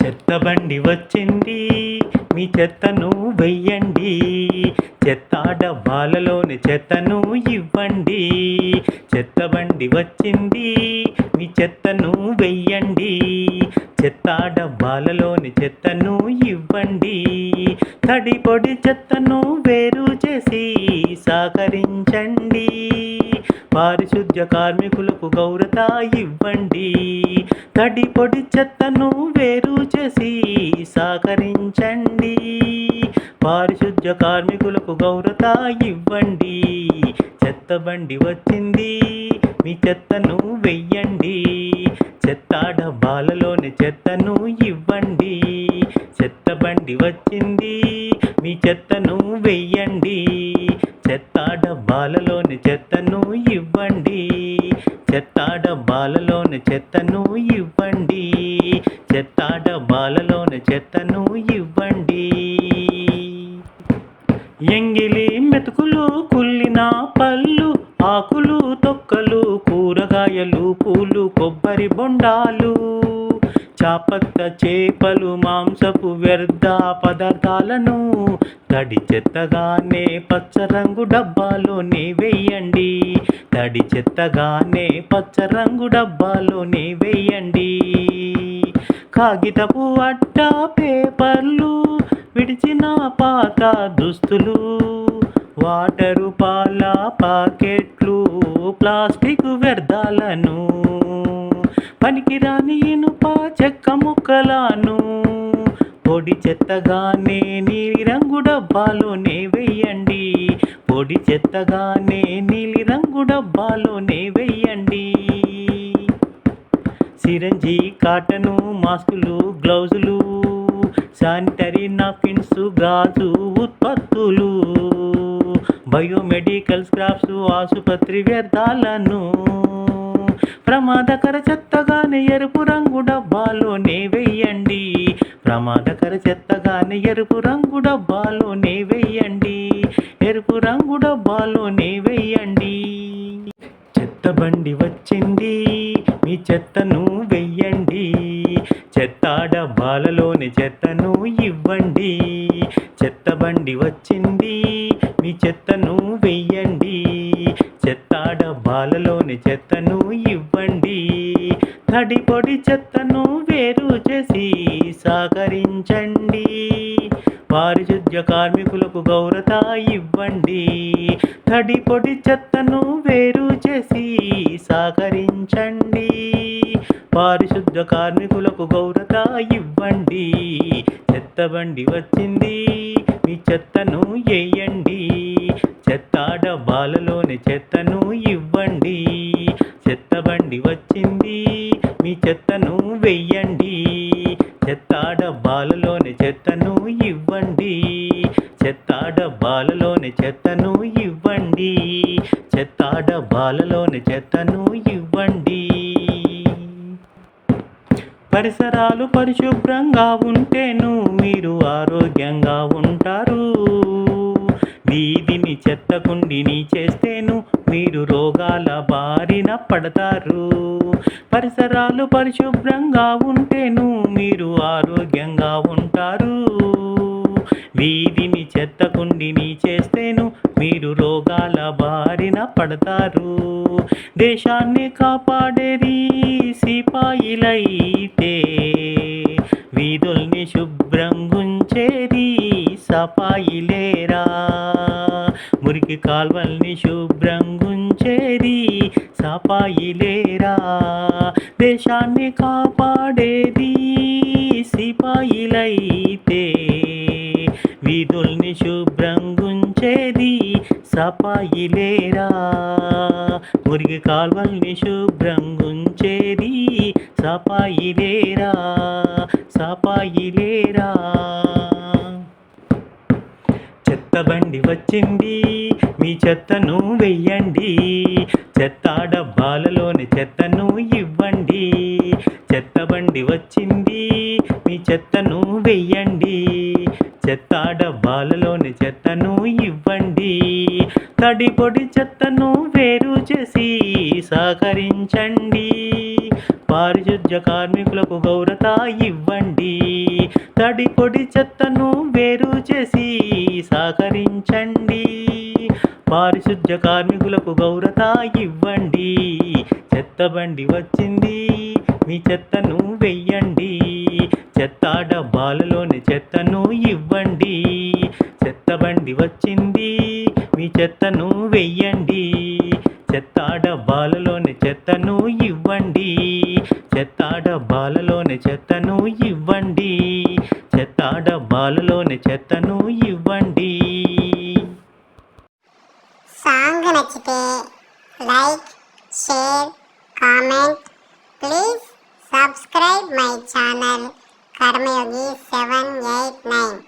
చెత్తబండి వచ్చింది, మీ చెత్తను వెయ్యండి. చెత్త డబ్బాలలోని చెత్తను ఇవ్వండి. చెత్తబండి వచ్చింది, మీ చెత్తను వెయ్యండి. చెత్త డబ్బాలలోని చెత్తను ఇవ్వండి. తడి పొడి చెత్తను వేరు చేసి సహకరించండి. పారిశుద్ధ్య కార్మికులకు గౌరత ఇవ్వండి. తడి పొడి చెత్తను వేరు చేసి సహకరించండి. పారిశుద్ధ్య కార్మికులకు గౌరత ఇవ్వండి. చెత్తబండి వచ్చింది, మీ చెత్తను వెయ్యండి. చెత్త డబ్బాలలోని చెత్తను ఇవ్వండి. చెత్తబండి వచ్చింది, మీ చెత్తను వెయ్యండి. చెత్త డబ్బాలలోని చెత్తను ఇవ్వండి. చెత్త డబ్బాలలోని చెత్తను ఇవ్వండి. చెత్త డబ్బాలలోని చెత్తను ఇవ్వండి. ఎంగిలి మెతుకులు, కుళ్ళిన పళ్ళు, ఆకులు, తొక్కలు, కూరగాయలు, పూలు, కొబ్బరి బొండాలు, చాపత్త, చేపలు, మాంసపు వ్యర్థ పదార్థాలను తడి చెత్తగానే పచ్చరంగు డబ్బాలోనే వెయ్యండి. తడి చెత్తగానే పచ్చరంగు డబ్బాలోనే వెయ్యండి. కాగితపు అట్ట, పేపర్లు, విడిచిన పాత దుస్తులు, వాటరు, పాల పాకెట్లు, ప్లాస్టిక్ వ్యర్థాలను, పనికిరాని ఇనుప చెక్క ముక్కలను పొడి చెత్తగానే నీలిరంగు డబ్బాలోనే వెయ్యండి. పొడి చెత్తగానే నీలిరంగు డబ్బాలోనే వెయ్యండి. సిరంజి, కాటను, మాస్కులు, గ్లౌజులు, శానిటరీ నాప్కిన్స్, గాజు ఉత్పత్తులు, బయోమెడికల్ స్క్రాప్స్, ఆసుపత్రి వ్యర్థాలను ప్రమాదకర చెత్తగానే ఎరుపు రంగు డబ్బాలోనే వెయ్యండి. ప్రమాదకర చెత్తగానే ఎరుపు రంగు డబ్బాలోనే వెయ్యండి. ఎరుపు రంగు డబ్బాలోనే వెయ్యండి. చెత్తబండి వచ్చింది, మీ చెత్తను వెయ్యండి. చెత్త డబ్బాలలోని చెత్తను ఇవ్వండి. చెత్తబండి వచ్చింది, మీ చెత్తను వెయ్యండి. చెత్త డబ్బాలలోని చెత్తను ఇవ్వండి. తడి పొడి చెత్తను వేరు చేసి సహకరించండి. పారిశుద్ధ్య కార్మికులకు గౌరత ఇవ్వండి. తడి పొడి చెత్తను వేరు చేసి సహకరించండి. పారిశుద్ధ్య కార్మికులకు గౌరత ఇవ్వండి. చెత్తబండి వచ్చింది, మీ చెత్తను వెయ్యండి. చెత్త డబ్బాలలోని చెత్తను ఇవ్వండి. చెత్తబండి వచ్చింది, మీ చెత్తను వెయ్యండి. చెత్త డబ్బాలలోని చెత్తను ఇవ్వండి. చెత్త డబ్బాలలోని చెత్తను ఇవ్వండి. చెత్త డబ్బాలలోని చెత్తను ఇవ్వండి. పరిసరాలు పరిశుభ్రంగా ఉంటేను మీరు ఆరోగ్యంగా ఉంటారు. వీధిని చెత్తకుండిని చేస్తేను మీరు రోగాల బారిన పడతారు. పరిసరాలు పరిశుభ్రంగా ఉంటేను మీరు ఆరోగ్యంగా ఉంటారు. వీధిని చెత్తకుండిని చేస్తేను మీరు రోగాల బారిన పడతారు. దేశాన్ని కాపాడేది సిపాయిలైతే వీధుల్ని శుభ్రంగుంచేది సపాయిలేరా. మురికి కాల్వల్ని శుభ్రంగుంచేది సపాయిలేరా. దేశాన్ని కాపాడేది సిపాయిలైతే వీధుల్ని శుభ్రంగుంచేది సపాయిలేరా. మురికి కాల్వల్ని శుభ్రంగుంచేది సపాయిలేరా. సపాయిలేరా. చెత్తబండి వచ్చింది, మీ చెత్తను వెయ్యండి. చెత్త డబ్బాలలోని చెత్తను ఇవ్వండి. చెత్తబండి వచ్చింది, మీ చెత్తను వెయ్యండి. చెత్త డబ్బాలలోని చెత్తను ఇవ్వండి. తడి పొడి చెత్తను వేరు చేసి సహకరించండి. పారిశుద్ధ్య కార్మికులకు గౌరత ఇవ్వండి. తడి పొడి చెత్తను వేరు చేసి సహకరించండి. పారిశుద్ధ్య కార్మికులకు గౌరత ఇవ్వండి. చెత్త బండి వచ్చింది, మీ చెత్తను వెయ్యండి. చెత్త డబ్బాలలోని చెత్తను ఇవ్వండి. చెత్త బండి వచ్చింది, మీ చెత్తను వెయ్యండి. చెత్త డబ్బాలలోని చెత్తను ఇవ్వండి. చెత్త డబ్బాలలోని చెత్తను ఇవ్వండి. చెత్త డబ్బాలలోని చెత్తను ఇవ్వండి. సాంగ్ నచ్చితే like, share, comment. Please subscribe my channel Karmayogi 789.